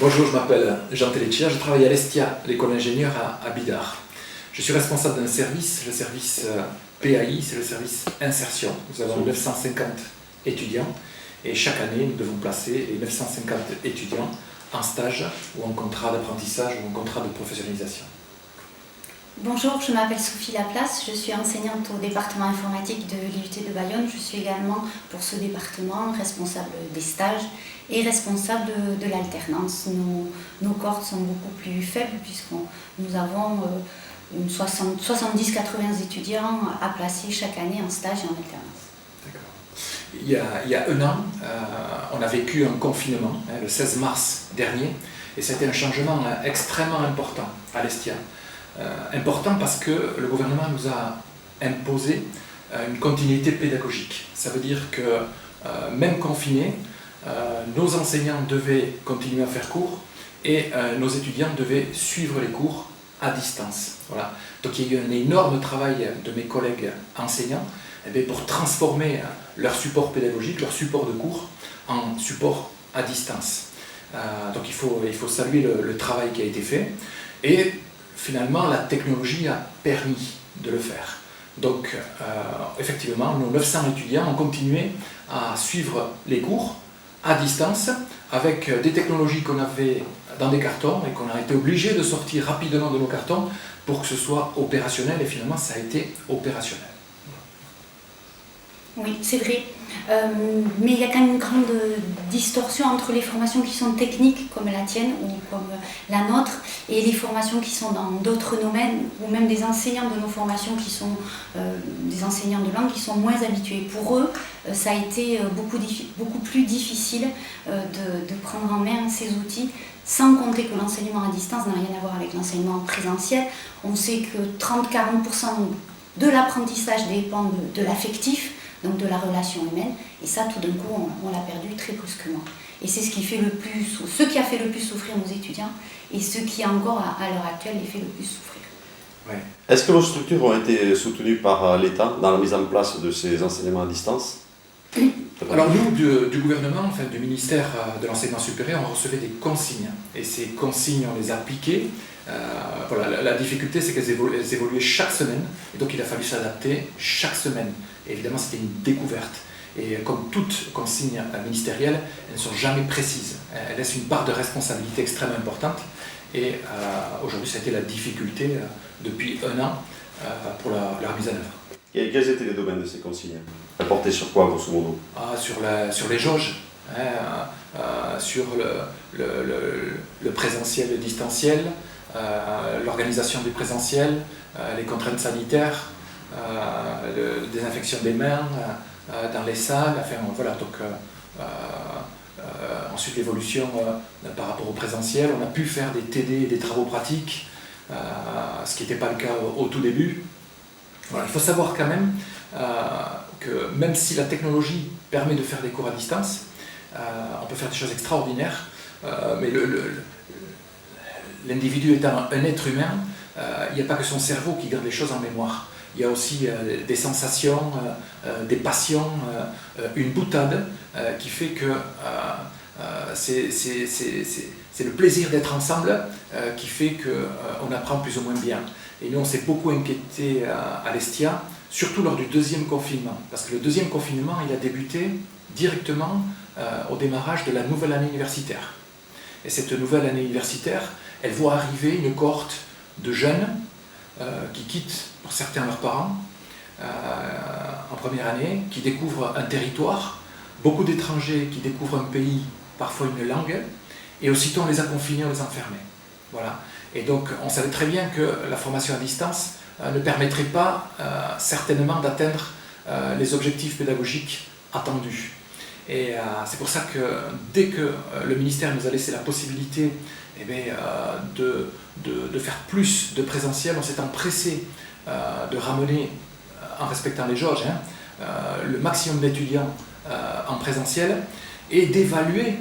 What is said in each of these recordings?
Bonjour, je m'appelle Jean Telleccia, je travaille à l'Estia, l'école d'ingénieurs à Bidart. Je suis responsable d'un service, le service PAI, c'est le service insertion. Nous avons 950 étudiants et chaque année nous devons placer les 950 étudiants en stage ou en contrat d'apprentissage ou en contrat de professionnalisation. Bonjour, je m'appelle Sophie Laplace, je suis enseignante au département informatique de l'IUT de Bayonne. Je suis également pour ce département responsable des stages et responsable de l'alternance. Nos cohortes sont beaucoup plus faibles puisque nous avons 70-80 étudiants à placer chaque année en stage et en alternance. D'accord. Il y a un an, on a vécu un confinement, le 16 mars dernier, et c'était un changement extrêmement important à l'Estia. Important parce que le gouvernement nous a imposé une continuité pédagogique. Ça veut dire que même confinés, nos enseignants devaient continuer à faire cours et nos étudiants devaient suivre les cours à distance. Voilà. Donc il y a eu un énorme travail de mes collègues enseignants pour transformer leur support pédagogique, leur support de cours en support à distance. Donc il faut saluer le travail qui a été fait. Et finalement, la technologie a permis de le faire. Donc, effectivement, nos 900 étudiants ont continué à suivre les cours à distance avec des technologies qu'on avait dans des cartons et qu'on a été obligé de sortir rapidement de nos cartons pour que ce soit opérationnel. Et finalement, ça a été opérationnel. Oui, c'est vrai. Mais il y a quand même une grande distorsion entre les formations qui sont techniques, comme la tienne ou comme la nôtre, et les formations qui sont dans d'autres domaines, ou même des enseignants de nos formations qui sont des enseignants de langue qui sont moins habitués. Pour eux, ça a été beaucoup plus difficile de prendre en main ces outils, sans compter que l'enseignement à distance n'a rien à voir avec l'enseignement présentiel. On sait que 30-40% de l'apprentissage dépend de l'affectif, donc de la relation humaine, et ça tout d'un coup on l'a perdu très brusquement. Et c'est ce qui a fait le plus souffrir nos étudiants, et ce qui encore à l'heure actuelle les fait le plus souffrir. Ouais. Est-ce que vos structures ont été soutenues par l'État dans la mise en place de ces enseignements à distance? Alors nous, du gouvernement, enfin du ministère de l'enseignement supérieur, on recevait des consignes, et ces consignes on les a appliquées. Voilà, la difficulté c'est qu'elles évoluaient chaque semaine, et donc il a fallu s'adapter chaque semaine. Et évidemment c'était une découverte, et comme toute consigne ministérielle, elles ne sont jamais précises, elles laissent une part de responsabilité extrêmement importante, et aujourd'hui ça a été la difficulté depuis un an pour la remise en œuvre. Et quels étaient les domaines de ces consignes? Elles portaient sur quoi, grosso modo? Sur les jauges, sur le présentiel et le distanciel, l'organisation du présentiel, les contraintes sanitaires, désinfection des mains dans les salles, enfin voilà, donc ensuite l'évolution par rapport au présentiel, on a pu faire des TD et des travaux pratiques, ce qui n'était pas le cas au tout début. Voilà, il faut savoir quand même que même si la technologie permet de faire des cours à distance, on peut faire des choses extraordinaires, mais l'individu étant un être humain, il n'y a pas que son cerveau qui garde les choses en mémoire. Il y a aussi des sensations, des passions, une boutade qui fait que c'est le plaisir d'être ensemble qui fait qu'on apprend plus ou moins bien. Et nous, on s'est beaucoup inquiété à l'Estia, surtout lors du deuxième confinement, parce que le deuxième confinement, il a débuté directement au démarrage de la nouvelle année universitaire. Et cette nouvelle année universitaire, elle voit arriver une cohorte de jeunes qui quittent, pour certains, leurs parents en première année, qui découvrent un territoire, beaucoup d'étrangers qui découvrent un pays, parfois une langue, et aussitôt on les a confinés, on les enfermait. Voilà. Et donc on savait très bien que la formation à distance ne permettrait pas certainement d'atteindre les objectifs pédagogiques attendus. Et c'est pour ça que dès que le ministère nous a laissé la possibilité de faire plus de présentiel, on s'est empressé de ramener, en respectant les jauges, le maximum d'étudiants en présentiel et d'évaluer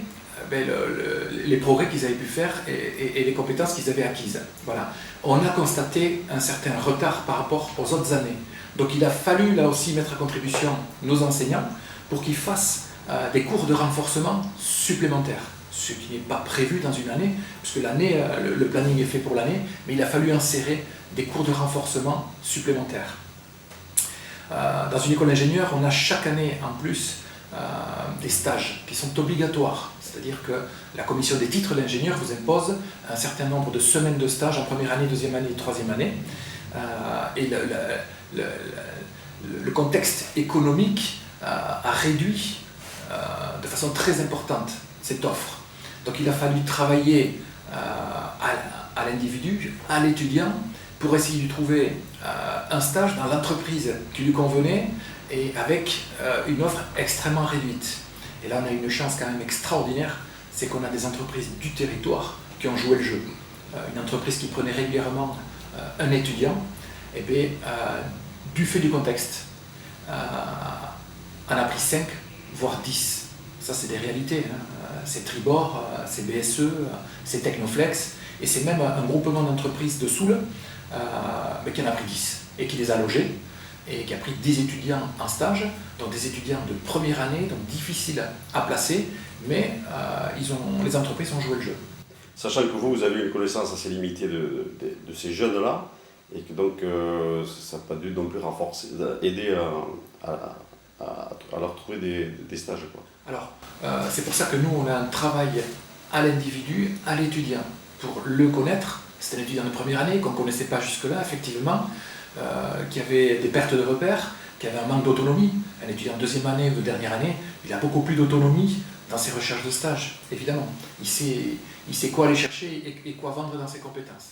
les progrès qu'ils avaient pu faire et les compétences qu'ils avaient acquises. Voilà. On a constaté un certain retard par rapport aux autres années. Donc il a fallu là aussi mettre à contribution nos enseignants pour qu'ils fassent des cours de renforcement supplémentaires. ce qui n'est pas prévu dans une année, puisque l'année, le planning est fait pour l'année, mais il a fallu insérer des cours de renforcement supplémentaires. Dans une école d'ingénieurs, on a chaque année en plus des stages qui sont obligatoires, c'est-à-dire que la commission des titres d'ingénieur vous impose un certain nombre de semaines de stage en première année, deuxième année et troisième année. Et le contexte économique a réduit de façon très importante cette offre. Donc il a fallu travailler à l'individu, à l'étudiant, pour essayer de trouver un stage dans l'entreprise qui lui convenait et avec une offre extrêmement réduite. Et là, on a une chance quand même extraordinaire, c'est qu'on a des entreprises du territoire qui ont joué le jeu. Une entreprise qui prenait régulièrement un étudiant, et bien, du fait du contexte, on a pris 5, voire 10. Ça, c'est des réalités. C'est Tribord, c'est BSE, c'est Technoflex, et c'est même un groupement d'entreprises de Soule qui en a pris 10 et qui les a logés et qui a pris 10 étudiants en stage, donc des étudiants de première année, donc difficiles à placer, mais les entreprises ont joué le jeu. Sachant que vous avez une connaissance assez limitée de ces jeunes-là, et que donc ça n'a pas dû non plus aider à leur trouver des stages, quoi. Alors, c'est pour ça que nous, on a un travail à l'individu, à l'étudiant, pour le connaître. C'est un étudiant de première année qu'on ne connaissait pas jusque-là, effectivement, qui avait des pertes de repères, qui avait un manque d'autonomie. Un étudiant de deuxième année ou de dernière année, il a beaucoup plus d'autonomie dans ses recherches de stage, évidemment. Il sait quoi aller chercher et quoi vendre dans ses compétences.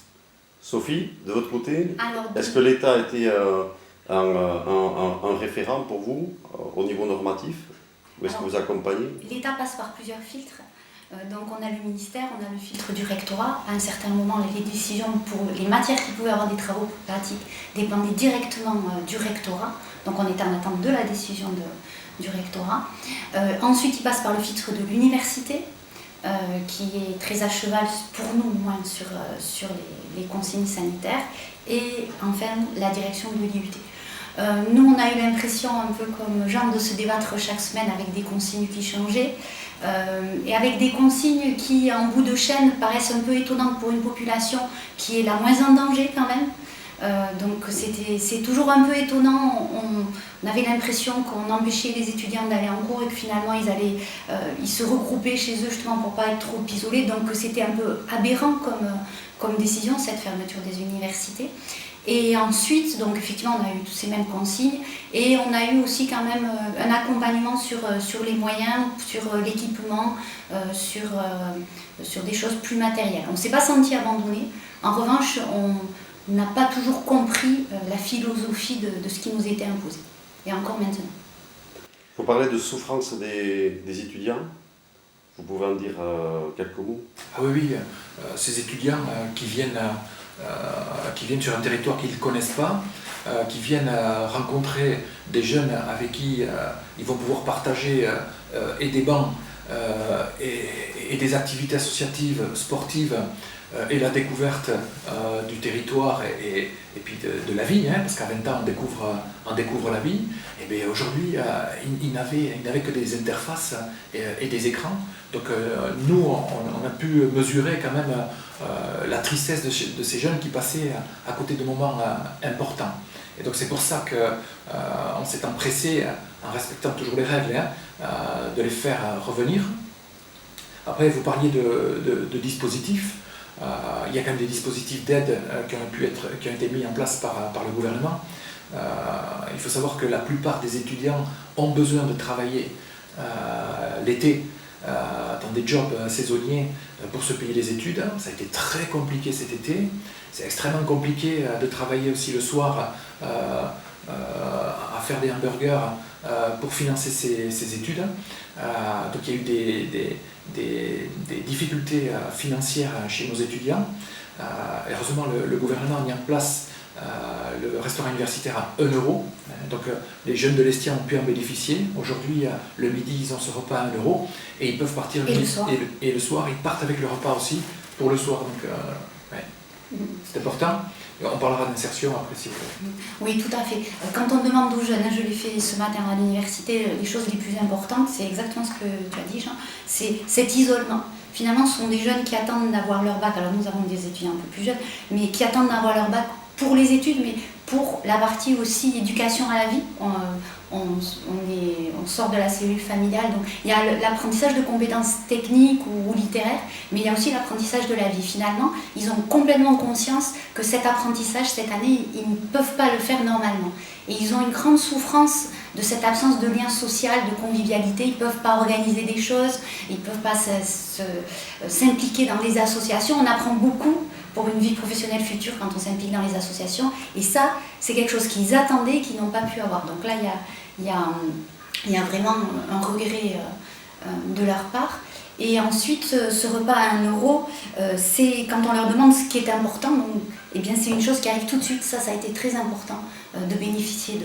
Sophie, de votre côté, est-ce que l'État a été un référent pour vous au niveau normatif? Ou est-ce que vous accompagnez? L'État passe par plusieurs filtres. Donc on a le ministère, on a le filtre du rectorat. À un certain moment, les décisions pour les matières qui pouvaient avoir des travaux pratiques dépendaient directement du rectorat. Donc on était en attente de la décision du rectorat. Ensuite, il passe par le filtre de l'université, qui est très à cheval pour nous, moins sur les consignes sanitaires. Et enfin, la direction de l'IUT. Nous, on a eu l'impression, un peu comme Jean, de se débattre chaque semaine avec des consignes qui changeaient. Et avec des consignes qui, en bout de chaîne, paraissent un peu étonnantes pour une population qui est la moins en danger quand même. Donc c'est toujours un peu étonnant. On avait l'impression qu'on empêchait les étudiants d'aller en cours et que finalement ils se regroupaient chez eux justement pour ne pas être trop isolés. Donc c'était un peu aberrant comme décision, cette fermeture des universités. Et ensuite, donc effectivement, on a eu toutes ces mêmes consignes et on a eu aussi quand même un accompagnement sur les moyens, sur l'équipement, sur des choses plus matérielles. On ne s'est pas senti abandonné. En revanche, on n'a pas toujours compris la philosophie de ce qui nous était imposé, et encore maintenant. Vous parlez de souffrance des étudiants. Vous pouvez en dire quelques mots? Ah oui, ces étudiants qui viennent sur un territoire qu'ils ne connaissent pas, qui viennent rencontrer des jeunes avec qui ils vont pouvoir partager et des bancs et des activités associatives, sportives, et la découverte du territoire et puis de la vie, parce qu'à 20 ans on découvre la vie. Et bien aujourd'hui ils n'avaient que des interfaces et des écrans. Donc nous on a pu mesurer quand même la tristesse de ces jeunes qui passaient à côté de moments importants. Et donc c'est pour ça qu'on s'est empressé, en respectant toujours les règles, de les faire revenir. Après vous parliez de dispositifs. Il y a quand même des dispositifs d'aide qui ont été mis en place par le gouvernement. Il faut savoir que la plupart des étudiants ont besoin de travailler l'été dans des jobs saisonniers pour se payer les études. Ça a été très compliqué cet été. C'est extrêmement compliqué de travailler aussi le soir à faire des hamburgers pour financer ses études. Donc il y a eu des difficultés financières chez nos étudiants. Heureusement, le gouvernement a mis en place le restaurant universitaire à 1 €. Donc les jeunes de l'Estia ont pu en bénéficier. Aujourd'hui, le midi, ils ont ce repas à 1 € et ils peuvent partir et le soir, ils partent avec le repas aussi pour le soir. Donc c'est important. On parlera d'insertion après si vous voulez. Oui, tout à fait. Quand on demande aux jeunes, je l'ai fait ce matin à l'université, les choses les plus importantes, c'est exactement ce que tu as dit, Jean, c'est cet isolement. finalement ce sont des jeunes qui attendent d'avoir leur bac. Alors nous avons des étudiants un peu plus jeunes, mais qui attendent d'avoir leur bac pour les études, mais pour la partie aussi éducation à la vie. On sort de la cellule familiale, donc il y a l'apprentissage de compétences techniques ou littéraires, mais il y a aussi l'apprentissage de la vie. Finalement, ils ont complètement conscience que cet apprentissage, cette année, ils ne peuvent pas le faire normalement. Et ils ont une grande souffrance de cette absence de lien social, de convivialité. Ils ne peuvent pas organiser des choses, ils ne peuvent pas s'impliquer dans les associations. On apprend beaucoup pour une vie professionnelle future quand on s'implique dans les associations. Et ça, c'est quelque chose qu'ils attendaient et qu'ils n'ont pas pu avoir. Donc là, il y a vraiment un regret de leur part. Et ensuite, ce repas à 1 €, c'est quand on leur demande ce qui est important, donc, eh bien, c'est une chose qui arrive tout de suite. Ça a été très important de bénéficier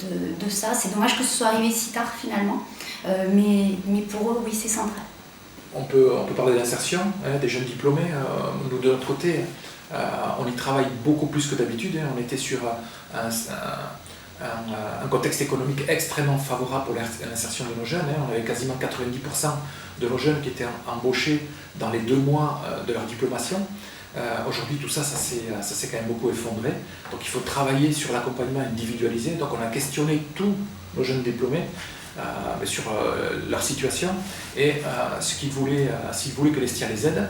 de ça. C'est dommage que ce soit arrivé si tard finalement, mais pour eux, oui, c'est central. On peut parler d'insertion, des jeunes diplômés. Nous, de notre côté, on y travaille beaucoup plus que d'habitude. On était sur un contexte économique extrêmement favorable pour l'insertion de nos jeunes. On avait quasiment 90% de nos jeunes qui étaient embauchés dans les 2 mois de leur diplomation. Aujourd'hui, tout ça s'est quand même beaucoup effondré. Donc il faut travailler sur l'accompagnement individualisé. Donc on a questionné tous nos jeunes diplômés sur leur situation et s'ils voulaient que l'Estia les aide.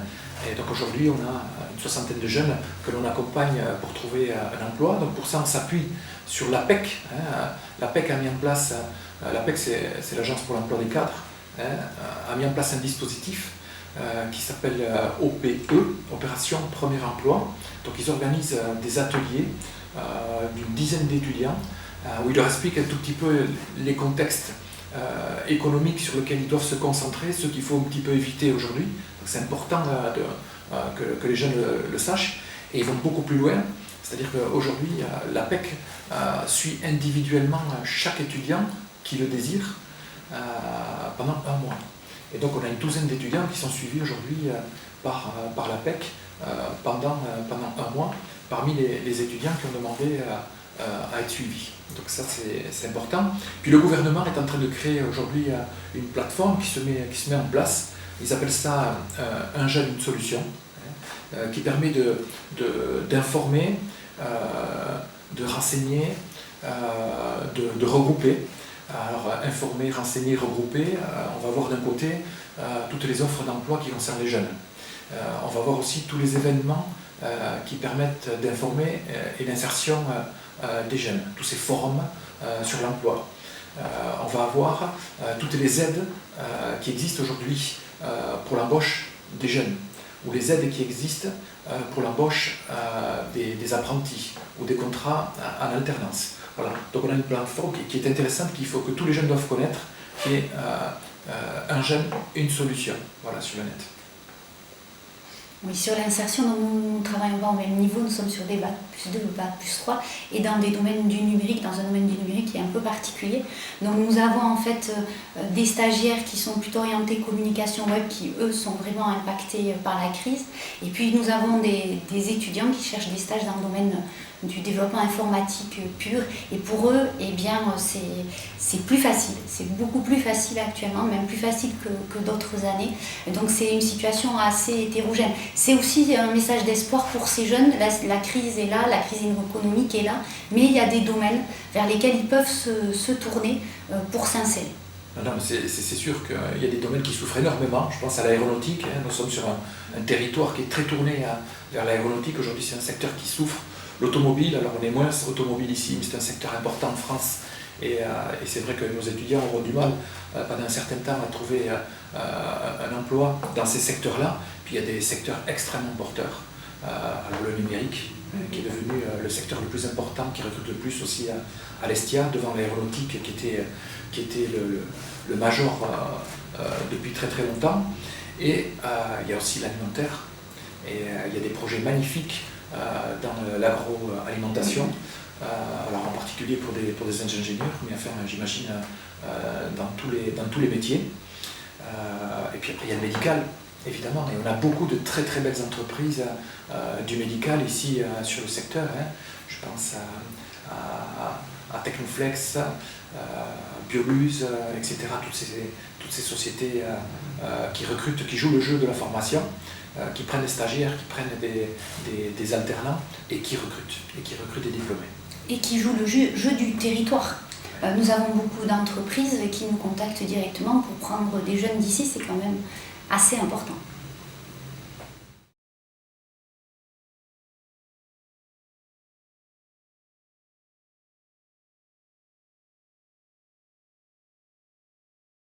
Et donc aujourd'hui, on a une 60aine de jeunes que l'on accompagne pour trouver un emploi. Donc pour ça, on s'appuie sur l'APEC. L'APEC a mis en place, l'APEC c'est l'Agence pour l'emploi des cadres, a mis en place un dispositif qui s'appelle OPE, Opération Premier Emploi. Donc ils organisent des ateliers d'une dizaine d'étudiants où ils leur expliquent un tout petit peu les contextes économiques sur lesquels ils doivent se concentrer, ce qu'il faut un petit peu éviter aujourd'hui. C'est important que les jeunes le sachent. Et ils vont beaucoup plus loin, c'est-à-dire qu'aujourd'hui, l'APEC suit individuellement chaque étudiant qui le désire pendant 1 mois. Et donc on a une douzaine d'étudiants qui sont suivis aujourd'hui par l'APEC pendant 1 mois, parmi les étudiants qui ont demandé à être suivis. Donc ça c'est important. Puis le gouvernement est en train de créer aujourd'hui une plateforme qui se met en place. Ils appellent ça un jeune, une solution, qui permet d'informer, de renseigner, de regrouper. Alors informer, renseigner, regrouper, on va voir d'un côté toutes les offres d'emploi qui concernent les jeunes. On va voir aussi tous les événements qui permettent d'informer et l'insertion des jeunes, tous ces forums sur l'emploi. On va avoir toutes les aides qui existent aujourd'hui pour l'embauche des jeunes, ou les aides qui existent pour l'embauche des apprentis ou des contrats en alternance. Voilà. Donc on a une plateforme qui est intéressante, qu'il faut que tous les jeunes doivent connaître, qui est un jeune, une solution, voilà, sur le net. Oui, sur l'insertion, nous travaillons pas au même niveau, nous sommes sur des bac plus 2, bac plus 3, et dans des domaines du numérique, dans un domaine du numérique qui est un peu particulier. Donc nous avons en fait des stagiaires qui sont plutôt orientés communication web, qui eux sont vraiment impactés par la crise. Et puis nous avons des étudiants qui cherchent des stages dans le domaine du développement informatique pur. Et pour eux, eh bien, c'est plus facile. C'est beaucoup plus facile actuellement, même plus facile que d'autres années. Et donc c'est une situation assez hétérogène. C'est aussi un message d'espoir pour ces jeunes. La crise est là, la crise économique est là, mais il y a des domaines vers lesquels ils peuvent se tourner pour s'insérer. Non, c'est sûr qu'il y a des domaines qui souffrent énormément. Je pense à l'aéronautique. Nous sommes sur un territoire qui est très tourné vers l'aéronautique. Aujourd'hui, c'est un secteur qui souffre. L'automobile, alors on est moins automobile ici, mais c'est un secteur important en France. Et c'est vrai que nos étudiants auront du mal pendant un certain temps à trouver un emploi dans ces secteurs-là. Puis il y a des secteurs extrêmement porteurs. Alors le numérique, qui est devenu le secteur le plus important, qui recrute le plus aussi à l'Estia, devant l'aéronautique qui était le major depuis très très longtemps. Et il y a aussi l'alimentaire. Et il y a des projets magnifiques dans l'agroalimentation, alors en particulier pour des ingénieurs, mais enfin j'imagine dans tous les métiers. Et puis après il y a le médical, évidemment, et on a beaucoup de très très belles entreprises du médical ici sur le secteur. Je pense à Technoflex, Bioluse, etc. toutes ces sociétés qui recrutent, qui jouent le jeu de la formation, qui prennent des stagiaires, qui prennent des alternants et qui recrutent des diplômés. Et qui jouent le jeu du territoire. Nous avons beaucoup d'entreprises qui nous contactent directement pour prendre des jeunes d'ici, c'est quand même assez important.